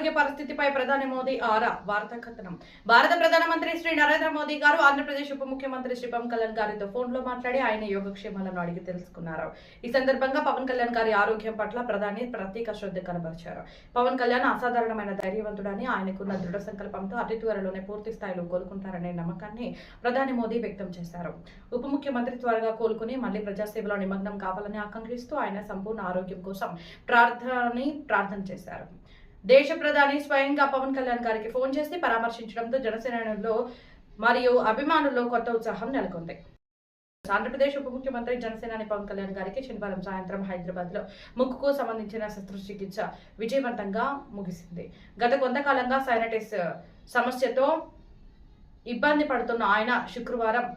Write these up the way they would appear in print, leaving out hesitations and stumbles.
ఆరోగ్య పరిస్థితిపై ప్రధాని మోదీ ఆరా వార్తా కథనం. భారత ప్రధానమంత్రి శ్రీ నరేంద్ర మోదీ గారు ఆంధ్రప్రదేశ్ ఉప ముఖ్యమంత్రి శ్రీ పవన్ కళ్యాణ్ గారితో ఫోన్లో మాట్లాడి ఆయన యోగక్షేమాలను అడిగి తెలుసుకున్నారు. ఈ సందర్భంగా పవన్ కళ్యాణ్ గారి ఆరోగ్యం పట్ల ప్రధాని ప్రత్యేక శ్రద్ధ కనబరిచారు. పవన్ కళ్యాణ్ అసాధారణమైన ధైర్యవంతుడని, ఆయనకున్న దృఢ సంకల్పంతో అతి త్వరలోనే పూర్తి స్థాయిలో కోలుకుంటారనే నమ్మకాన్ని ప్రధాని మోదీ వ్యక్తం చేశారు. ఉప ముఖ్యమంత్రి త్వరగా కోలుకుని మళ్లీ ప్రజాసేవలో నిమగ్నం కావాలని ఆకాంక్షిస్తూ ఆయన సంపూర్ణ ఆరోగ్యం కోసం ప్రార్థన చేశారు. దేశ ప్రధాని స్వయంగా పవన్ కళ్యాణ్ గారికి ఫోన్ చేసి పరామర్శించడంతో జనసేనలో మరియు అభిమానుల్లో కొత్త ఉత్సాహం నెలకొంది. ఆంధ్రప్రదేశ్ ఉప ముఖ్యమంత్రి జనసేనాని పవన్ కళ్యాణ్ గారికి శనివారం సాయంత్రం హైదరాబాద్ లో ముక్కుకు సంబంధించిన శస్త్రచికిత్స విజయవంతంగా ముగిసింది. గత కొంతకాలంగా సైనటిస్ సమస్యతో ఇబ్బంది పడుతున్న ఆయన శుక్రవారం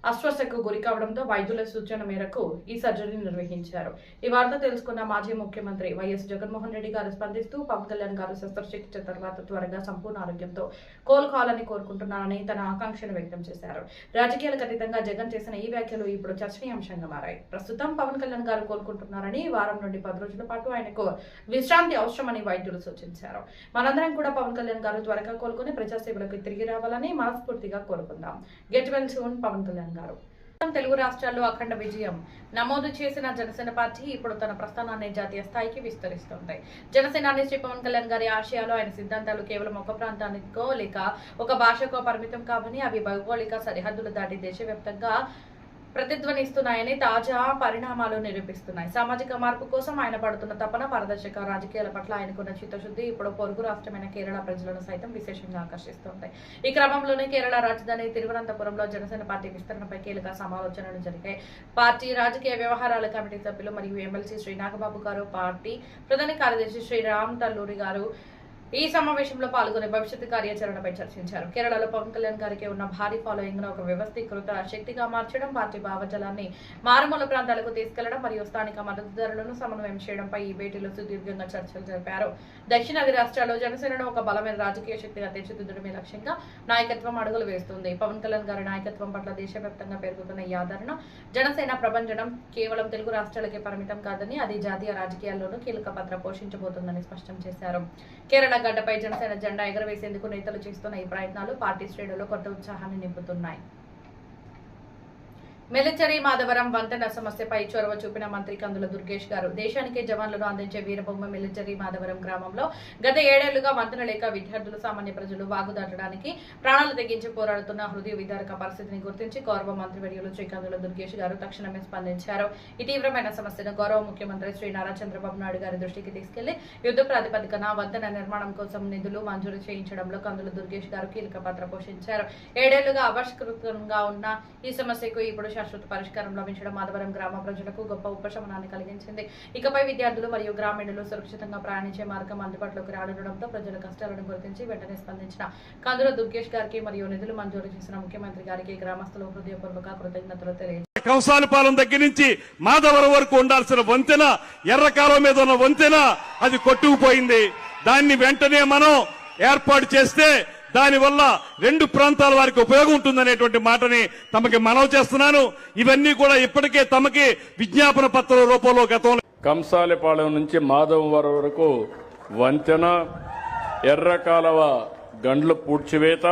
అస్వస్థకు గురి కావడంతో వైద్యుల సూచన మేరకు ఈ సర్జరీ నిర్వహించారు. ఈ వార్త తెలుసుకున్న మాజీ ముఖ్యమంత్రి వైఎస్ జగన్మోహన్ రెడ్డి గారు స్పందిస్తూ పవన్ కళ్యాణ్ గారు శస్త్రచికిత్స తర్వాత త్వరగా సంపూర్ణ ఆరోగ్యంతో కోలుకోవాలని కోరుకుంటున్నారని తన ఆకాంక్షను వ్యక్తం చేశారు. రాజకీయాలకు అతీతంగా జగన్ చేసిన ఈ వ్యాఖ్యలు ఇప్పుడు చర్చనీయాంశంగా మారాయి. ప్రస్తుతం పవన్ కళ్యాణ్ గారు కోలుకుంటున్నారని, వారం నుండి 10 రోజుల పాటు ఆయనకు విశ్రాంతి అవసరమని వైద్యులు సూచించారు. మనందరం కూడా పవన్ కళ్యాణ్ గారు త్వరగా కోలుకుని ప్రజాసేవలకు తిరిగి రావాలని మనస్ఫూర్తిగా కోరుకుందాం. Get well soon Pavan Kalyan గారు. తెలుగు రాష్ట్రాల్లో అఖండ విజయం నమోదు చేసిన జనసేన పార్టీ ఇప్పుడు తన ప్రస్థానాన్ని జాతీయ స్థాయికి విస్తరిస్తుంది. జనసేనాని శ్రీ పవన్ కళ్యాణ్ గారి ఆశయాలు, ఆయన సిద్ధాంతాలు కేవలం ఒక ప్రాంతానికో లేక ఒక భాషకో పరిమితం కావని, అవి భౌగోళిక సరిహద్దులు దాటి దేశవ్యాప్తంగా ప్రతిధ్వనిస్తున్నాయని తాజా పరిణామాలు నిరూపిస్తున్నాయి. సామాజిక మార్పు కోసం ఆయన పడుతున్న తపన, పారదర్శక రాజకీయాల పట్ల ఆయనకున్న చిత్తశుద్ధి ఇప్పుడు పొరుగు రాష్ట్రమైన కేరళ ప్రజలను సైతం విశేషంగా ఆకర్షిస్తుంది. ఈ క్రమంలోనే కేరళ రాజధాని తిరువనంతపురంలో జనసేన పార్టీ విస్తరణపై కీలక సమాలోచనలు జరిగాయి. పార్టీ రాజకీయ వ్యవహారాల కమిటీ సభ్యులు మరియు ఎమ్మెల్సీ శ్రీ నాగబాబు గారు, పార్టీ ప్రధాన కార్యదర్శి శ్రీ రామ్ తల్లూరి గారు ఈ సమావేశంలో పాల్గొనే భవిష్యత్తు కార్యాచరణపై చర్చించారు. కేరళలో పవన్ కళ్యాణ్ గారికి ఉన్న భారీ ఫాలోయింగ్ ను ఒక వ్యవస్థీకృత శక్తిగా మార్చడం, పార్టీ భావజాలాన్ని మారుమూల ప్రాంతాలకు తీసుకెళ్లడం మరియు స్థానిక మద్దతుదారులను సమన్వయం చేయడంపై ఈ భేటీలో సుదీర్ఘంగా చర్చలు జరిపారు. దక్షిణాది రాష్ట్రాల్లో జనసేనను ఒక బలమైన రాజకీయ శక్తిగా తీర్చిదిద్దడమే లక్ష్యంగా నాయకత్వం అడుగులు వేస్తుంది. పవన్ కళ్యాణ్ గారి నాయకత్వం పట్ల దేశవ్యాప్తంగా పెరుగుతున్న ఈ ఆదరణ, జనసేన ప్రభంజనం కేవలం తెలుగు రాష్ట్రాలకే పరిమితం కాదని, అది జాతీయ రాజకీయాల్లోనూ కీలక పాత్ర పోషించబోతుందని స్పష్టం చేశారు. కేరళ గడ్డపై జనసేన జెండా ఎగరవేసేందుకు నేతలు చేస్తున్న ఈ ప్రయత్నాలు పార్టీ శ్రేణుల్లో కొత్త ఉత్సాహాన్ని నింపుతున్నాయి. మెలిచరి మాధవరం వంతెన సమస్యపై చొరవ చూపిన మంత్రి కందుల దుర్గేష్ గారు, దేశానికి జవాన్లను అందించే వీరబొమ్మ మెలిచరి మాధవరం గ్రామంలో గత 7 ఏళ్లుగా వంతెన లేక విద్యార్థులు, సామాన్య ప్రజలు వాగు దాటడానికి ప్రాణాలు తెగించి పోరాడుతున్న హృదయ విదారక పరిస్థితిని గుర్తించి గౌరవ మంత్రివర్యులు శ్రీ కందుల దుర్గేష్ గారు తక్షణమే స్పందించారు. ఈ తీవ్రమైన సమస్యను గౌరవ ముఖ్యమంత్రి శ్రీ నారా చంద్రబాబు నాయుడు గారి దృష్టికి తీసుకెళ్లి యుద్ధ ప్రాతిపదికన వంతెన నిర్మాణం కోసం నిధులు మంజూరు చేయించడంలో కందుల దుర్గేష్ గారు కీలక పాత్ర పోషించారు. 7 ఏళ్లుగా అపరిష్కృతంగా ఉన్న ఈ సమస్యకు ఇప్పుడు శాశ్వత పరిష్కారం లభించడం మాధవరం గ్రామ ప్రజలకు గొప్ప ఉపశమనాన్ని కలిగించింది. ఇకపై విద్యార్థులు మరియు గ్రామీణులు సురక్షితంగా ప్రయాణించే మార్గం అందుబాటులోకి రానుండడంతో ప్రజల కష్టాలను గుర్తించి వెంటనే స్పందించిన కందుల దుర్గేష్ గారికి మరియు నిధులు మంజూరు చేసిన ముఖ్యమంత్రి గారికి గ్రామస్తులు హృదయపూర్వక కృతజ్ఞతలు తెలియజేశారు. కంసాలపాలెం దగ్గర నుంచి మాధవరం వరకు ఉండాల్సిన వంతెన, ఎర్రకాలం మీద ఉన్న వంతెన అది కొట్టుకుపోయింది. దాన్ని వెంటనే మనం ఏర్పాటు చేస్తే దానివల్ల 2 ప్రాంతాల వారికి ఉపయోగం ఉంటుందనేటువంటి మాటని తమకి మనవి చేస్తున్నాను. ఇవన్నీ కూడా ఇప్పటికే తమకి విజ్ఞాపన పత్రం రూపంలో గతంలో కంసాలపాలెం నుంచి మాధవరం వరకు వంతెన, ఎర్రకాలవ గండ్ల పూడ్చివేత,